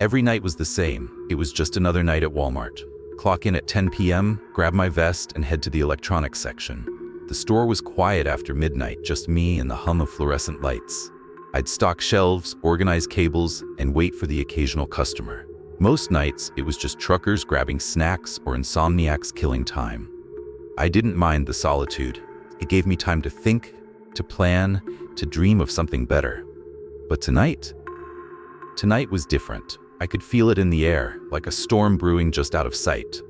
Every night was the same. It was just another night at Walmart. Clock in at 10 p.m., grab my vest, and head to the electronics section. The store was quiet after midnight, just me and the hum of fluorescent lights. I'd stock shelves, organize cables, and wait for the occasional customer. Most nights, it was just truckers grabbing snacks or insomniacs killing time. I didn't mind the solitude. It gave me time to think, to plan, to dream of something better. But tonight was different. I could feel it in the air, like a storm brewing just out of sight.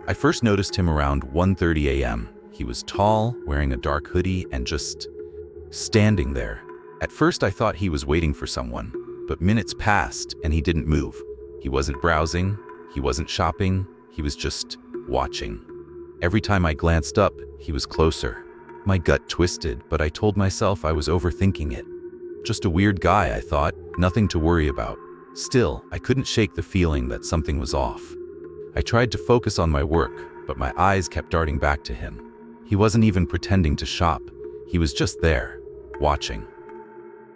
I first noticed him around 1:30 a.m. He was tall, wearing a dark hoodie, and just standing there. At first I thought he was waiting for someone, but minutes passed and he didn't move. He wasn't browsing, he wasn't shopping, he was just watching. Every time I glanced up, he was closer. My gut twisted, but I told myself I was overthinking it. Just a weird guy, I thought, nothing to worry about. Still, I couldn't shake the feeling that something was off. I tried to focus on my work, but my eyes kept darting back to him. He wasn't even pretending to shop. He was just there, watching.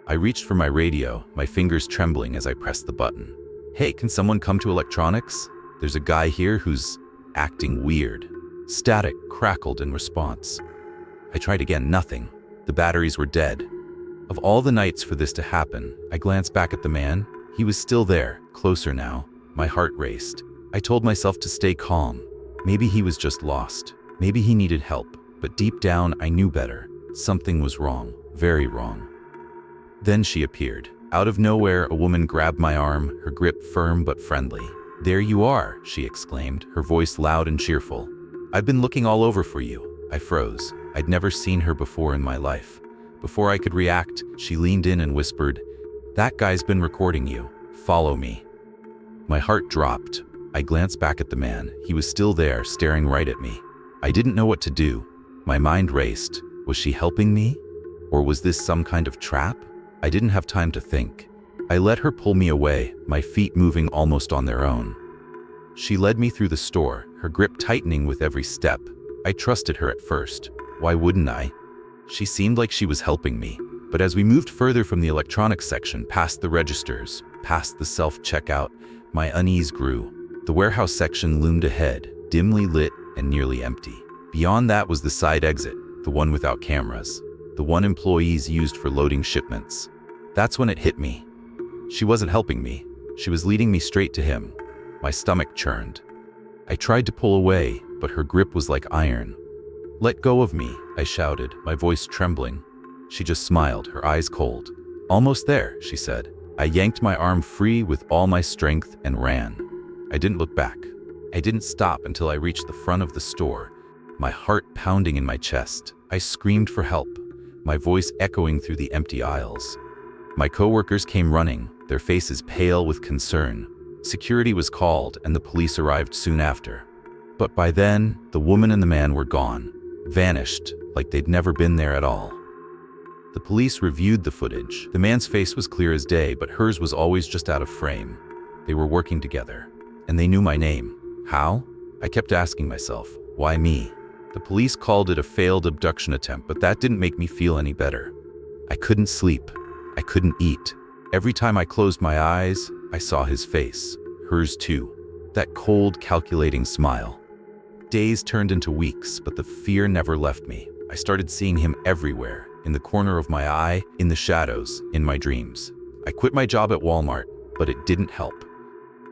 I reached for my radio, my fingers trembling as I pressed the button. "Hey, can someone come to electronics? There's a guy here who's acting weird." Static crackled in response. I tried again, nothing. The batteries were dead. Of all the nights for this to happen, I glanced back at the man. He was still there, closer now. My heart raced. I told myself to stay calm. Maybe he was just lost. Maybe he needed help. But deep down, I knew better. Something was wrong, very wrong. Then she appeared. Out of nowhere, a woman grabbed my arm, her grip firm but friendly. "There you are," she exclaimed, her voice loud and cheerful. "I've been looking all over for you." I froze. I'd never seen her before in my life. Before I could react, she leaned in and whispered, "That guy's been recording you. Follow me." My heart dropped. I glanced back at the man. He was still there, staring right at me. I didn't know what to do. My mind raced. Was she helping me? Or was this some kind of trap? I didn't have time to think. I let her pull me away, my feet moving almost on their own. She led me through the store, her grip tightening with every step. I trusted her at first. Why wouldn't I? She seemed like she was helping me. But as we moved further from the electronics section, past the registers, past the self-checkout, my unease grew. The warehouse section loomed ahead, dimly lit and nearly empty. Beyond that was the side exit, the one without cameras, the one employees used for loading shipments. That's when it hit me. She wasn't helping me. She was leading me straight to him. My stomach churned. I tried to pull away, but her grip was like iron. "Let go of me," I shouted, my voice trembling. She just smiled, her eyes cold. "Almost there," she said. I yanked my arm free with all my strength and ran. I didn't look back. I didn't stop until I reached the front of the store, my heart pounding in my chest. I screamed for help, my voice echoing through the empty aisles. My coworkers came running, their faces pale with concern. Security was called and the police arrived soon after. But by then, the woman and the man were gone, vanished, like they'd never been there at all. The police reviewed the footage. The man's face was clear as day, but hers was always just out of frame. They were working together, and they knew my name. How? I kept asking myself, why me? The police called it a failed abduction attempt, but that didn't make me feel any better. I couldn't sleep. I couldn't eat. Every time I closed my eyes, I saw his face, hers too. That cold, calculating smile. Days turned into weeks, but the fear never left me. I started seeing him everywhere, in the corner of my eye, in the shadows, in my dreams. I quit my job at Walmart, but it didn't help.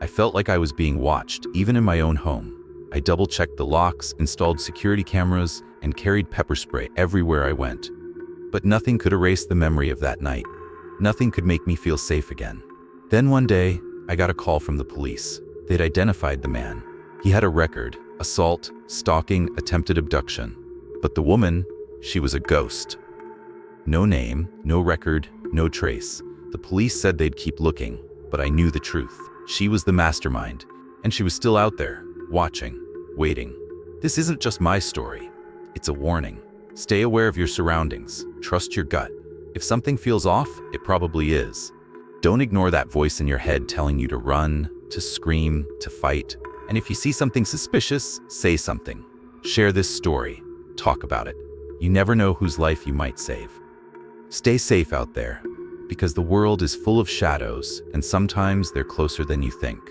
I felt like I was being watched, even in my own home. I double-checked the locks, installed security cameras, and carried pepper spray everywhere I went. But nothing could erase the memory of that night. Nothing could make me feel safe again. Then one day, I got a call from the police. They'd identified the man. He had a record: assault, stalking, attempted abduction. But the woman, she was a ghost. No name, no record, no trace. The police said they'd keep looking, but I knew the truth. She was the mastermind, and she was still out there, watching, waiting. This isn't just my story. It's a warning. Stay aware of your surroundings. Trust your gut. If something feels off, it probably is. Don't ignore that voice in your head telling you to run, to scream, to fight. And if you see something suspicious, say something. Share this story. Talk about it. You never know whose life you might save. Stay safe out there. because the world is full of shadows, and sometimes they're closer than you think.